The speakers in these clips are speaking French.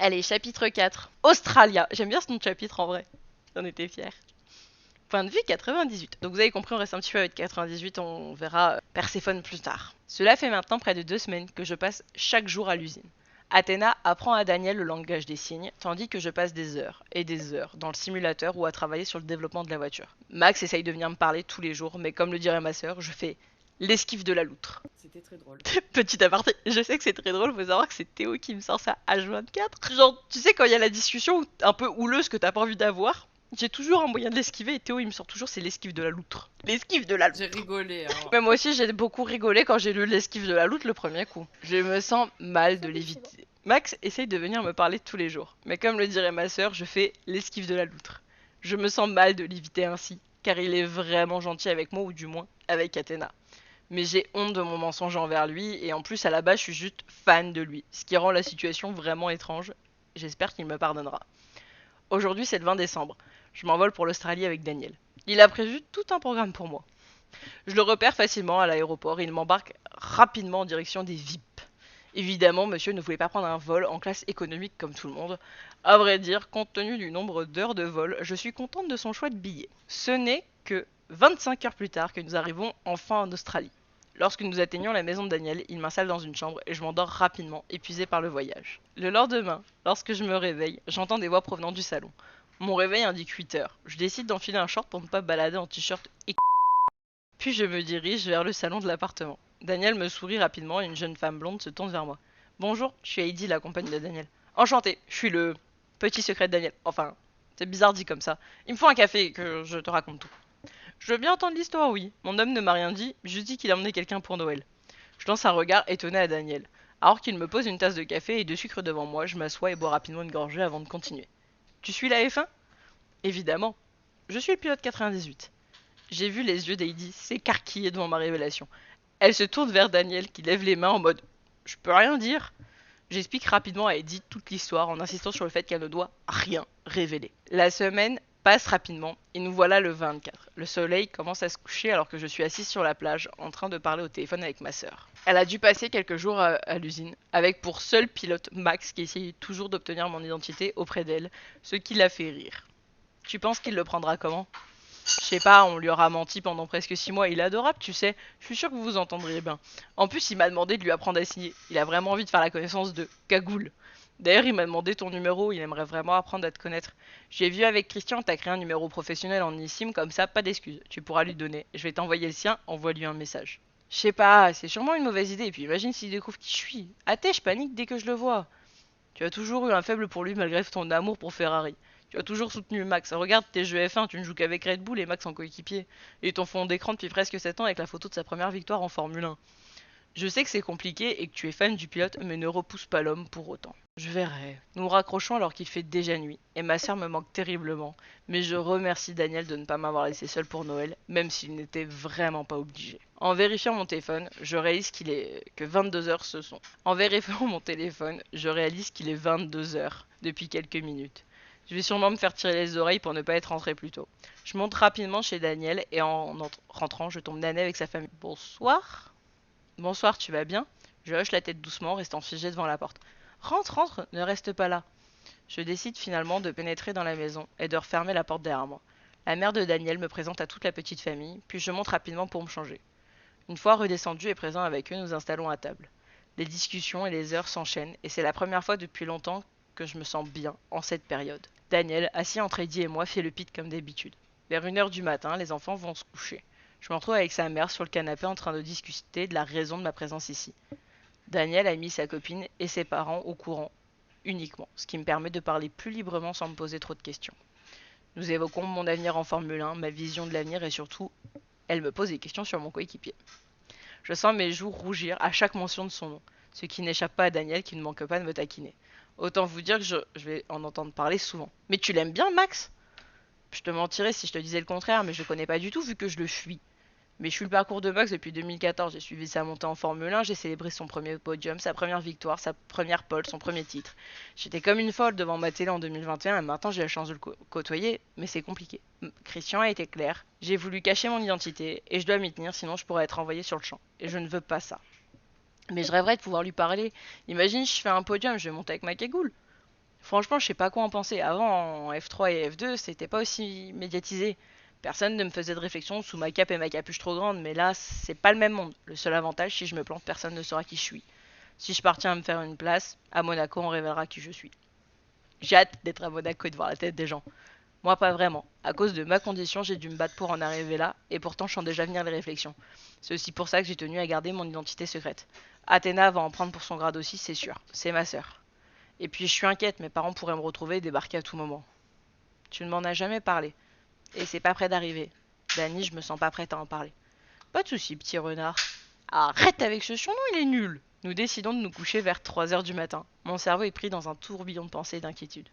Allez, chapitre 4. Australia. J'aime bien ce nom de chapitre en vrai. J'en étais fière. Point de vue 98. Donc vous avez compris, on reste un petit peu avec 98, on verra Perséphone plus tard. Cela fait maintenant près de 2 semaines que je passe chaque jour à l'usine. Athéna apprend à Daniel le langage des signes, tandis que je passe des heures et des heures dans le simulateur ou à travailler sur le développement de la voiture. Max essaye de venir me parler tous les jours, mais comme le dirait ma sœur, je fais l'esquive de la loutre. C'était très drôle. Petit aparté, je sais que c'est très drôle, faut savoir que c'est Théo qui me sort ça H24. Genre, tu sais, quand il y a la discussion un peu houleuse que t'as pas envie d'avoir, j'ai toujours un moyen de l'esquiver et Théo il me sort toujours c'est l'esquive de la loutre. L'esquive de la J'ai loutre. rigolé, hein. Mais moi aussi j'ai beaucoup rigolé quand j'ai lu l'esquive de la loutre le premier coup. Je me sens mal de Ça oui, c'est vrai. l'éviter. Max essaye de venir me parler tous les jours, mais comme le dirait ma sœur, je fais l'esquive de la loutre. Je me sens mal de l'éviter ainsi, car il est vraiment gentil avec moi ou du moins avec Athéna. Mais j'ai honte de mon mensonge envers lui, et en plus à la base je suis juste fan de lui, ce qui rend la situation vraiment étrange. J'espère qu'il me pardonnera. Aujourd'hui c'est le 20 décembre. Je m'envole pour l'Australie avec Daniel. Il a prévu tout un programme pour moi. Je le repère facilement à l'aéroport et il m'embarque rapidement en direction des VIP. Évidemment, monsieur ne voulait pas prendre un vol en classe économique comme tout le monde. À vrai dire, compte tenu du nombre d'heures de vol, je suis contente de son choix de billet. Ce n'est que 25 heures plus tard que nous arrivons enfin en Australie. Lorsque nous atteignons la maison de Daniel, il m'installe dans une chambre et je m'endors rapidement, épuisé par le voyage. Le lendemain, lorsque je me réveille, j'entends des voix provenant du salon. Mon réveil indique 8 heures. Je décide d'enfiler un short pour ne pas balader en t-shirt et puis je me dirige vers le salon de l'appartement. Daniel me sourit rapidement et une jeune femme blonde se tourne vers moi. Bonjour, je suis Heidi, la compagne de Daniel. Enchanté, je suis le petit secret de Daniel. Enfin, c'est bizarre dit comme ça. Il me faut un café et que je te raconte tout. Je veux bien entendre l'histoire, oui. Mon homme ne m'a rien dit, juste dit qu'il a emmené quelqu'un pour Noël. Je lance un regard étonné à Daniel. Alors qu'il me pose une tasse de café et de sucre devant moi, je m'assois et bois rapidement une gorgée avant de continuer. Tu suis la F1? Évidemment. Je suis le pilote 98. J'ai vu les yeux d'Heidi s'écarquiller devant ma révélation. Elle se tourne vers Daniel qui lève les mains en mode je peux rien dire. J'explique rapidement à Heidi toute l'histoire en insistant sur le fait qu'elle ne doit rien révéler. La semaine passe rapidement et nous voilà le 24. Le soleil commence à se coucher alors que je suis assise sur la plage en train de parler au téléphone avec ma sœur. Elle a dû passer quelques jours à l'usine avec pour seul pilote Max qui essayait toujours d'obtenir mon identité auprès d'elle, ce qui l'a fait rire. Tu penses qu'il le prendra comment? Je sais pas, on lui aura menti pendant presque 6 mois. Il est adorable, tu sais. Je suis sûre que vous vous entendriez bien. En plus, il m'a demandé de lui apprendre à signer. Il a vraiment envie de faire la connaissance de Cagoule. D'ailleurs, il m'a demandé ton numéro. Il aimerait vraiment apprendre à te connaître. J'ai vu avec Christian, t'as créé un numéro professionnel en eSIM, comme ça, pas d'excuses. Tu pourras lui donner. Je vais t'envoyer le sien, envoie-lui un message. Je sais pas, c'est sûrement une mauvaise idée. Et puis imagine s'il découvre qui je suis. Athée, je panique dès que je le vois. Tu as toujours eu un faible pour lui malgré ton amour pour Ferrari. Tu as toujours soutenu Max. Regarde tes jeux F1, tu ne joues qu'avec Red Bull et Max en coéquipier. Et ton fond d'écran depuis presque 7 ans avec la photo de sa première victoire en Formule 1. Je sais que c'est compliqué et que tu es fan du pilote, mais ne repousse pas l'homme pour autant. Je verrai. Nous nous raccrochons alors qu'il fait déjà nuit, et ma sœur me manque terriblement, mais je remercie Daniel de ne pas m'avoir laissé seul pour Noël, même s'il n'était vraiment pas obligé. En vérifiant mon téléphone, je réalise qu'il est que 22 heures ce sont. En vérifiant mon téléphone, je réalise qu'il est 22 heures depuis quelques minutes. Je vais sûrement me faire tirer les oreilles pour ne pas être rentré plus tôt. Je monte rapidement chez Daniel et en rentrant, je tombe nez avec sa famille. Bonsoir. Bonsoir, tu vas bien? Je hoche la tête doucement, restant figé devant la porte. Rentre, rentre, ne reste pas là. Je décide finalement de pénétrer dans la maison et de refermer la porte derrière moi. La mère de Daniel me présente à toute la petite famille, puis je monte rapidement pour me changer. Une fois redescendu et présent avec eux, nous installons à table. Les discussions et les heures s'enchaînent, et c'est la première fois depuis longtemps que je me sens bien en cette période. Daniel, assis entre Eddie et moi, fait le pit comme d'habitude. Vers 1 heure du matin, les enfants vont se coucher. Je me retrouve avec sa mère sur le canapé en train de discuter de la raison de ma présence ici. Daniel a mis sa copine et ses parents au courant uniquement, ce qui me permet de parler plus librement sans me poser trop de questions. Nous évoquons mon avenir en Formule 1, ma vision de l'avenir et surtout, elle me pose des questions sur mon coéquipier. Je sens mes joues rougir à chaque mention de son nom, ce qui n'échappe pas à Daniel qui ne manque pas de me taquiner. Autant vous dire que je vais en entendre parler souvent. Mais tu l'aimes bien, Max? Je te mentirais si je te disais le contraire, mais je le connais pas du tout vu que je le fuis. Mais je suis le parcours de Max depuis 2014. J'ai suivi sa montée en Formule 1, j'ai célébré son premier podium, sa première victoire, sa première pole, son premier titre. J'étais comme une folle devant ma télé en 2021 et maintenant j'ai la chance de le côtoyer, mais c'est compliqué. Christian a été clair, j'ai voulu cacher mon identité et je dois m'y tenir sinon je pourrais être envoyé sur le champ. Et je ne veux pas ça. Mais je rêverais de pouvoir lui parler. Imagine, je fais un podium, je vais monter avec ma cagoule. Franchement, je sais pas quoi en penser. Avant, en F3 et F2, c'était pas aussi médiatisé. Personne ne me faisait de réflexion sous ma cape et ma capuche trop grande, mais là, c'est pas le même monde. Le seul avantage, si je me plante, personne ne saura qui je suis. Si je partiens à me faire une place, à Monaco, on révélera qui je suis. J'ai hâte d'être à Monaco et de voir la tête des gens. Moi, pas vraiment. À cause de ma condition, j'ai dû me battre pour en arriver là, et pourtant, je sens déjà venir les réflexions. C'est aussi pour ça que j'ai tenu à garder mon identité secrète. Athéna va en prendre pour son grade aussi, c'est sûr. C'est ma sœur. Et puis, je suis inquiète, mes parents pourraient me retrouver et débarquer à tout moment. Tu ne m'en as jamais parlé. Et c'est pas près d'arriver. Dani, je me sens pas prête à en parler. Pas de soucis, petit renard. Arrête avec ce surnom, il est nul. Nous décidons de nous coucher vers 3 heures du matin. Mon cerveau est pris dans un tourbillon de pensées et d'inquiétude.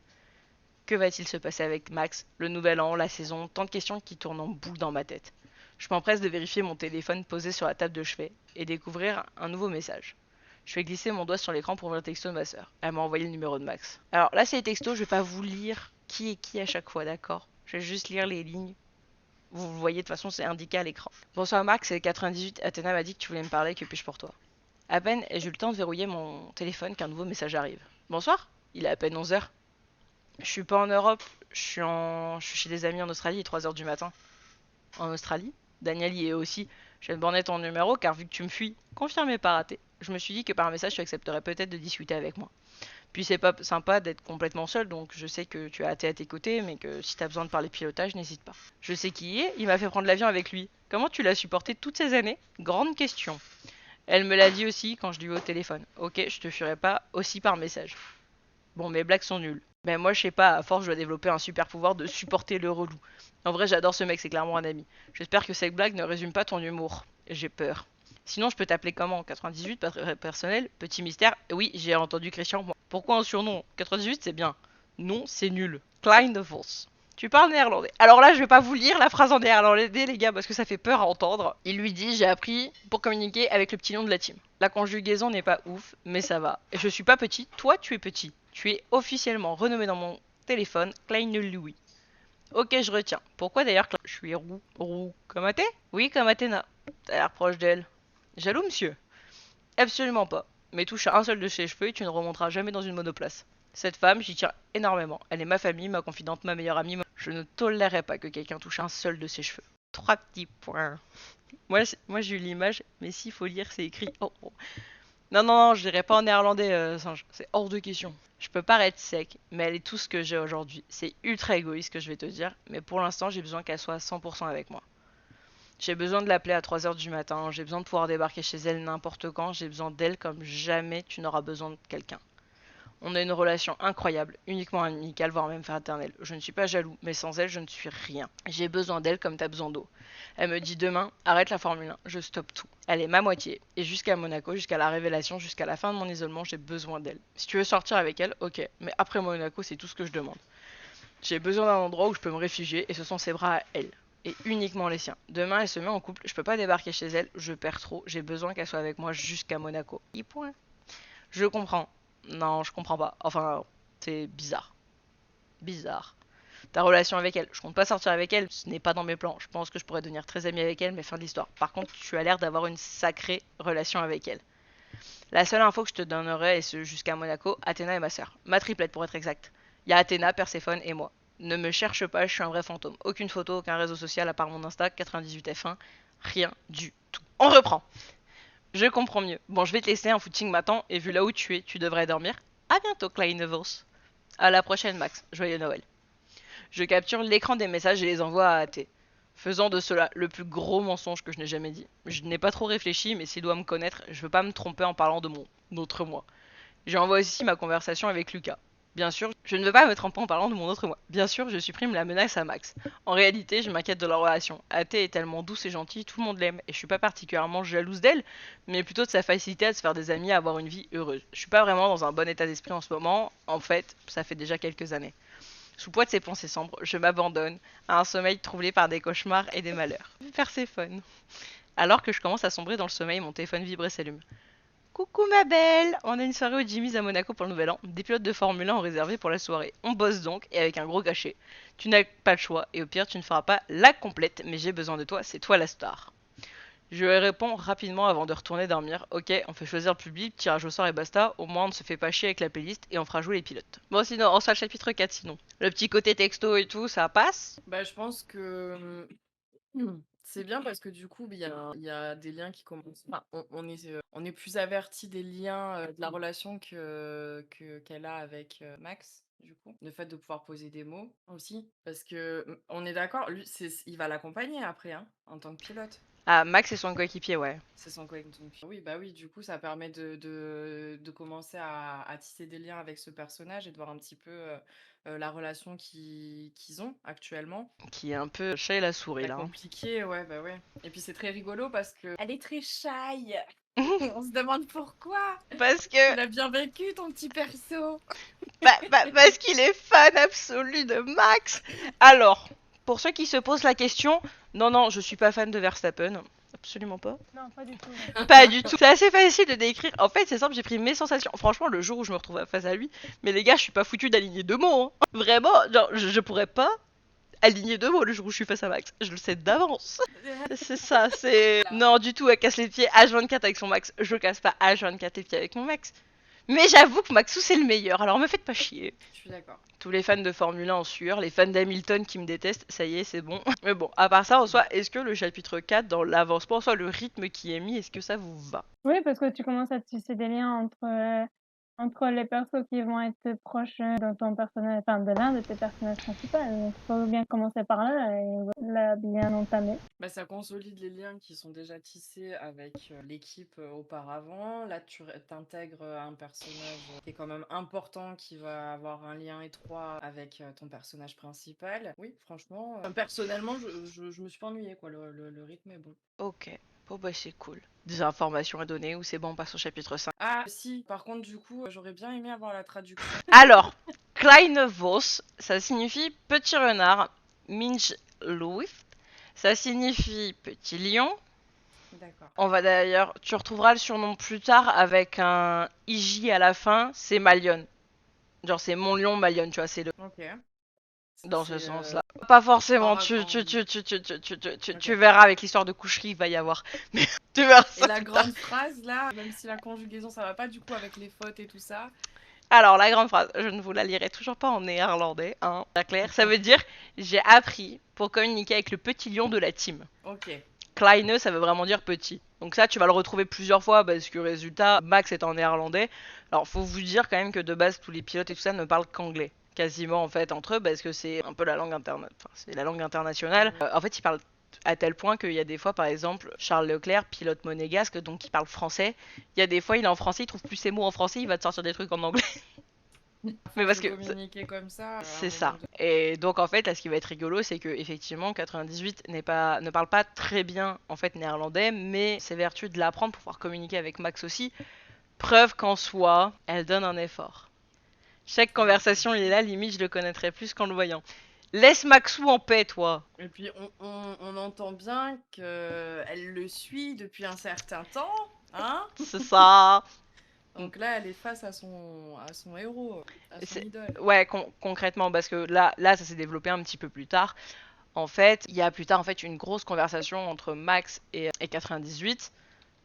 Que va-t-il se passer avec Max, le nouvel an, la saison, tant de questions qui tournent en boule dans ma tête. Je m'empresse de vérifier mon téléphone posé sur la table de chevet et découvrir un nouveau message. Je fais glisser mon doigt sur l'écran pour ouvrir le texto de ma soeur. Elle m'a envoyé le numéro de Max. Alors là, c'est les textos, je vais pas vous lire qui est qui à chaque fois, d'accord? Je vais juste lire les lignes. Vous le voyez, de toute façon, c'est indiqué à l'écran. Bonsoir Max, c'est 98. Athéna m'a dit que tu voulais me parler, que puis-je pour toi? À peine ai-je eu le temps de verrouiller mon téléphone qu'un nouveau message arrive. Bonsoir, il est à peine 11 heures. Je suis pas en Europe, je suis chez des amis en Australie, 3 heures du matin. En Australie? Daniel y est aussi. Je viens de borner ton numéro car vu que tu me fuis, confirmé pas raté. Je me suis dit que par un message tu accepterais peut-être de discuter avec moi. Puis c'est pas sympa d'être complètement seul, donc je sais que tu as hâté à tes côtés, mais que si t'as besoin de parler pilotage, n'hésite pas. Je sais qui il est, il m'a fait prendre l'avion avec lui. Comment tu l'as supporté toutes ces années? Grande question. Elle me l'a dit aussi quand je lui ai au téléphone. Ok, je te ferai pas aussi par message. Bon, mes blagues sont nulles. Mais moi, je sais pas, à force, je dois développer un super pouvoir de supporter le relou. En vrai, j'adore ce mec, c'est clairement un ami. J'espère que cette blague ne résume pas ton humour. J'ai peur. Sinon, je peux t'appeler comment? 98, pas très personnel? Petit mystère? Oui, j'ai entendu Christian. Pourquoi un surnom? 98, c'est bien. Non, c'est nul. Klein de Vos. Tu parles néerlandais. Alors là, je vais pas vous lire la phrase en néerlandais, les gars, parce que ça fait peur à entendre. Il lui dit, j'ai appris pour communiquer avec le petit nom de la team. La conjugaison n'est pas ouf, mais ça va. Et je suis pas petit, toi tu es petit. Tu es officiellement renommé dans mon téléphone Klein Louis. Ok, je retiens. Pourquoi d'ailleurs je suis roux? Roux comme Athé? Oui, comme Athéna. T'as l'air proche d'elle. Jaloux, monsieur? Absolument pas. Mais touche à un seul de ses cheveux et tu ne remonteras jamais dans une monoplace. Cette femme, j'y tiens énormément. Elle est ma famille, ma confidente, ma meilleure amie. Je ne tolérerai pas que quelqu'un touche un seul de ses cheveux. 3 petits points. Moi j'ai eu l'image, mais s'il faut lire, c'est écrit. Oh, oh. Non, non, non, je dirais pas en néerlandais, singe. C'est hors de question. Je peux paraître sec, mais elle est tout ce que j'ai aujourd'hui. C'est ultra égoïste que je vais te dire, mais pour l'instant, j'ai besoin qu'elle soit à 100% avec moi. J'ai besoin de l'appeler à 3 heures du matin, j'ai besoin de pouvoir débarquer chez elle n'importe quand, j'ai besoin d'elle comme jamais tu n'auras besoin de quelqu'un. On a une relation incroyable, uniquement amicale, voire même fraternelle. Je ne suis pas jaloux, mais sans elle, je ne suis rien. J'ai besoin d'elle comme t'as besoin d'eau. Elle me dit demain, arrête la Formule 1, je stoppe tout. Elle est ma moitié, et jusqu'à Monaco, jusqu'à la révélation, jusqu'à la fin de mon isolement, j'ai besoin d'elle. Si tu veux sortir avec elle, ok, mais après Monaco, c'est tout ce que je demande. J'ai besoin d'un endroit où je peux me réfugier, et ce sont ses bras à elle. Et uniquement les siens. Demain, elle se met en couple, je peux pas débarquer chez elle, je perds trop, j'ai besoin qu'elle soit avec moi jusqu'à Monaco. I point. Je comprends. Non, je comprends pas. Enfin, c'est bizarre. Bizarre. Ta relation avec elle, je compte pas sortir avec elle, ce n'est pas dans mes plans. Je pense que je pourrais devenir très ami avec elle, mais fin de l'histoire. Par contre, tu as l'air d'avoir une sacrée relation avec elle. La seule info que je te donnerai, et ce jusqu'à Monaco, Athéna est ma sœur. Ma triplette pour être exact. Il y a Athéna, Perséphone et moi. Ne me cherche pas, je suis un vrai fantôme. Aucune photo, aucun réseau social à part mon Insta, 98F1. Rien du tout. On reprend. Je comprends mieux. Bon, je vais te laisser, un footing m'attend, et vu là où tu es, tu devrais dormir. À bientôt, Kleinevos. À la prochaine, Max. Joyeux Noël. Je capture l'écran des messages et les envoie à AT. Faisant de cela le plus gros mensonge que je n'ai jamais dit. Je n'ai pas trop réfléchi, mais s'il doit me connaître, je veux pas me tromper en parlant de mon autre moi. J'envoie aussi ma conversation avec Lucas. Bien sûr, je ne veux pas me tromper en parlant de mon autre moi. Bien sûr, je supprime la menace à Max. En réalité, je m'inquiète de leur relation. Athée est tellement douce et gentille, tout le monde l'aime, et je suis pas particulièrement jalouse d'elle, mais plutôt de sa facilité à se faire des amis et à avoir une vie heureuse. Je suis pas vraiment dans un bon état d'esprit en ce moment, en fait, ça fait déjà quelques années. Sous poids de ces pensées sombres, je m'abandonne à un sommeil troublé par des cauchemars et des malheurs. Perséphone. Alors que je commence à sombrer dans le sommeil, mon téléphone vibre et s'allume. Coucou ma belle! On a une soirée au Jimmy's à Monaco pour le nouvel an. Des pilotes de Formule 1 ont réservé pour la soirée. On bosse donc, et avec un gros cachet. Tu n'as pas le choix, et au pire tu ne feras pas la complète, mais j'ai besoin de toi, c'est toi la star. Je lui réponds rapidement avant de retourner dormir. Ok, on fait choisir le public, tirage au sort et basta. Au moins on ne se fait pas chier avec la playlist et on fera jouer les pilotes. Bon sinon, on sera le chapitre 4 sinon. Le petit côté texto et tout, ça passe. Bah, je pense que c'est bien parce que du coup, il y a des liens qui commencent. Enfin, on est plus averti des liens de la relation qu'elle a avec Max, du coup. Le fait de pouvoir poser des mots aussi. Parce que on est d'accord, lui, il va l'accompagner après, hein, en tant que pilote. Ah, Max et son coéquipier, ouais. C'est son coéquipier. Oui, bah oui, du coup, ça permet de commencer à tisser des liens avec ce personnage et de voir un petit peu la relation qu'ils ont actuellement. Qui est un peu le chat et la souris Très là. compliqué, ouais, bah ouais. Et puis c'est très rigolo parce que elle est très shy. Hein. On se demande pourquoi. Parce que Tu l'as bien vécu ton petit perso. parce qu'il est fan absolu de Max. Alors, pour ceux qui se posent la question, non, non, je suis pas fan de Verstappen. Absolument pas. Non, pas du tout. Pas du tout. C'est assez facile de décrire. En fait, c'est simple, j'ai pris mes sensations. Franchement, le jour où je me retrouve face à lui, mais les gars, je suis pas foutu d'aligner deux mots. Hein. Vraiment, genre, je pourrais pas aligner deux mots le jour où je suis face à Max. Je le sais d'avance. C'est ça, c'est. Non, du tout, elle casse les pieds H24 avec son Max. Je casse pas H24 les pieds avec mon Max. Mais j'avoue que Maxou c'est le meilleur, alors me faites pas chier. Je suis d'accord. Tous les fans de Formule 1 en sueur, les fans d'Hamilton qui me détestent, ça y est, c'est bon. Mais bon, à part ça, en soi, est-ce que le chapitre 4, dans l'avancement, en soi, le rythme qui est mis, est-ce que ça vous va? Oui, parce que tu commences à tisser des liens entre les persos qui vont être proches de ton personnage, enfin de l'un de tes personnages principaux. Donc, il faut bien commencer par là et la bien entamer. Bah, ça consolide les liens qui sont déjà tissés avec l'équipe auparavant. Là, tu t'intègres un personnage qui est quand même important, qui va avoir un lien étroit avec ton personnage principal. Oui, franchement, personnellement, je me suis pas ennuyée, quoi. Le rythme est bon. Ok, bon bah c'est cool. Des informations à donner ou c'est bon, on passe au chapitre 5. Ah, si, par contre, du coup, j'aurais bien aimé avoir la traduction. Alors, Kleine Vos, ça signifie petit renard. Minch Luif, ça signifie petit lion. D'accord. On va d'ailleurs, tu retrouveras le surnom plus tard avec un IJ à la fin, c'est Malion. Genre c'est mon lion Malion, tu vois, c'est le Ok. dans ce C'est sens-là. Pas forcément, en- en- tu ok. verras avec l'histoire de coucherie, il va y avoir. Mais tu verras Et ça la plus tard. grande phrase, là, même si la conjugaison, ça va pas, du coup, avec les fautes et tout ça. Alors, la grande phrase, je ne vous la lirai toujours pas en néerlandais, hein, pas clair. Ça veut dire j'ai appris pour communiquer avec le petit lion de la team. Ok. Kleine, ça veut vraiment dire petit. Donc ça, tu vas le retrouver plusieurs fois parce que résultat, Max est en néerlandais. Alors, faut vous dire quand même que de base, tous les pilotes et tout ça ne parlent qu'anglais. Quasiment en fait entre eux parce que c'est un peu la langue c'est la langue internationale. En fait, ils parlent à tel point qu'il y a des fois, par exemple, Charles Leclerc, pilote monégasque, donc il parle français. Il y a des fois, il est en français, il trouve plus ses mots en français, il va te sortir des trucs en anglais. Mais parce que Communiquer comme ça. c'est ça. Et donc en fait, là, ce qui va être rigolo, c'est que effectivement, 98 ne parle pas très bien en fait néerlandais, mais c'est vertu de l'apprendre pour pouvoir communiquer avec Max aussi. Preuve qu'en soi, elle donne un effort. Chaque conversation, il est là, limite, je le connaîtrais plus qu'en le voyant. Laisse Maxou en paix, toi. Et puis on entend bien qu'elle le suit depuis un certain temps, hein. C'est ça. Donc là, elle est face à son héros, à son idole. Ouais, concrètement, parce que là, ça s'est développé un petit peu plus tard. En fait, il y a plus tard en fait une grosse conversation entre Max et 98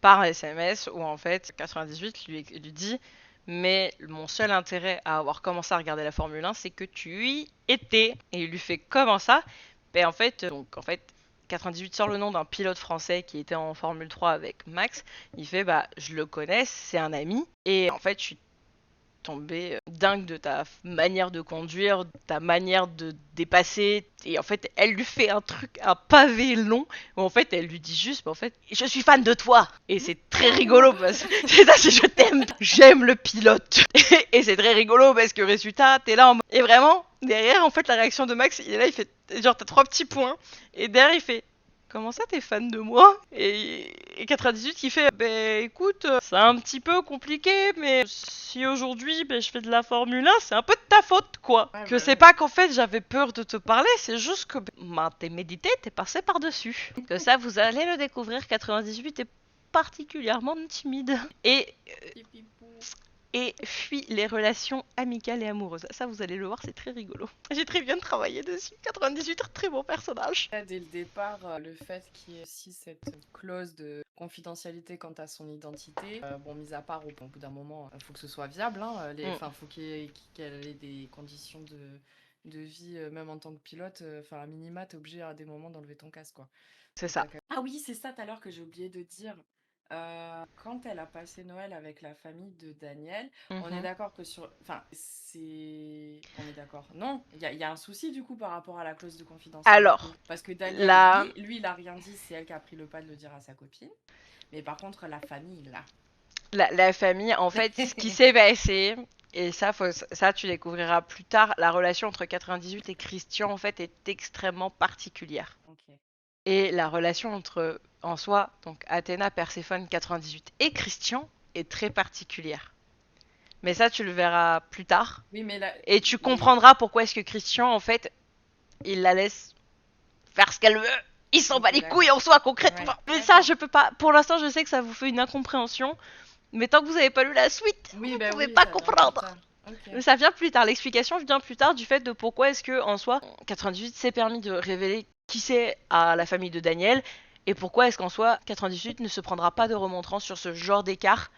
par SMS où en fait 98 lui dit mais mon seul intérêt à avoir commencé à regarder la Formule 1 c'est que tu y étais et il lui fait comment ça. Ben en fait 98 sort le nom d'un pilote français qui était en Formule 3 avec Max. Il fait bah je le connais, c'est un ami et en fait je suis tombé dingue de ta manière de conduire, ta manière de dépasser. Et en fait, elle lui fait un truc, un pavé long, où en fait, elle lui dit juste, en fait, je suis fan de toi. Et c'est très rigolo parce que c'est ça, c'est je t'aime, j'aime le pilote. Et c'est très rigolo parce que résultat, t'es là en mode. Et vraiment, derrière, en fait, la réaction de Max, il est là, il fait, genre, t'as trois petits points. Et derrière, il fait, comment ça t'es fan de moi et 98 qui fait bah écoute c'est un petit peu compliqué mais si aujourd'hui bah, je fais de la Formule 1 c'est un peu de ta faute quoi. Ouais, Que bah c'est oui. pas qu'en fait j'avais peur de te parler c'est juste que bah, t'es médité t'es passé par dessus. Que ça vous allez le découvrir 98 est particulièrement timide et Pipipou. et fuit les relations amicales et amoureuses. Ça, vous allez le voir, c'est très rigolo. J'ai très bien travaillé dessus. 98, très bon personnage. Dès le départ, le fait qu'il y ait aussi cette clause de confidentialité quant à son identité, bon, mis à part au bout d'un moment, il faut que ce soit viable, hein, faut qu'elle ait des conditions de vie, même en tant que pilote, à minima, t'es obligé à des moments d'enlever ton casque, quoi. C'est ça. Ah oui, c'est ça tout à l'heure que j'ai oublié de dire. Quand elle a passé Noël avec la famille de Daniel, on est d'accord que sur... Enfin, c'est... On est d'accord. Non, il y a un souci du coup par rapport à la clause de confidentialité. Alors, Parce que Daniel, la- lui, il a rien dit, c'est elle qui a pris le pas de le dire à sa copine. Mais par contre, la famille, là. la famille, en fait, ce qui s'est passé, et ça tu découvriras plus tard, la relation entre 98 et Christian, en fait, est extrêmement particulière. Ok. Et la relation entre, en soi, donc Athéna, Perséphone, 98 et Christian est très particulière. Mais ça, tu le verras plus tard. Oui, mais là... Et tu comprendras pourquoi est-ce que Christian, en fait, il la laisse faire ce qu'elle veut. Il s'en Ok, bat les d'accord. couilles en soi, concrètement. Ouais, Mais ça, d'accord. je peux pas. Pour l'instant, je sais que ça vous fait une incompréhension. Mais tant que vous n'avez pas lu la suite, Oui, vous bah pouvez oui, pas ça vient plus comprendre. tard. Ok. Mais ça vient plus tard. L'explication vient plus tard du fait de pourquoi est-ce que, en soi, 98 s'est permis de révéler qui c'est à la famille de Daniel. Et pourquoi est-ce qu'en soi, 98 ne se prendra pas de remontrance sur ce genre d'écart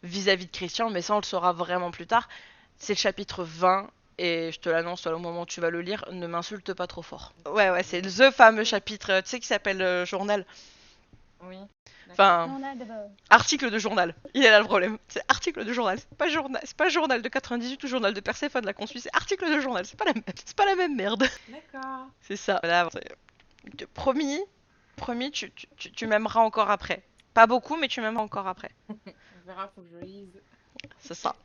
vis-à-vis de Christian. Mais ça, on le saura vraiment plus tard. C'est le chapitre 20. Et je te l'annonce au moment où tu vas le lire, ne m'insulte pas trop fort. Ouais, c'est the fameux chapitre, tu sais, qui s'appelle journal. Oui. Enfin, Journal de bord. article de journal. Il est là le problème. C'est article de journal. C'est pas journal de 98 ou journal de Perséphone là qu'on suit. C'est article de journal. C'est pas la même merde. D'accord. C'est ça. Voilà, promis, tu m'aimeras encore après. Pas beaucoup, mais tu m'aimeras encore après. On verra, faut que je lise. C'est ça.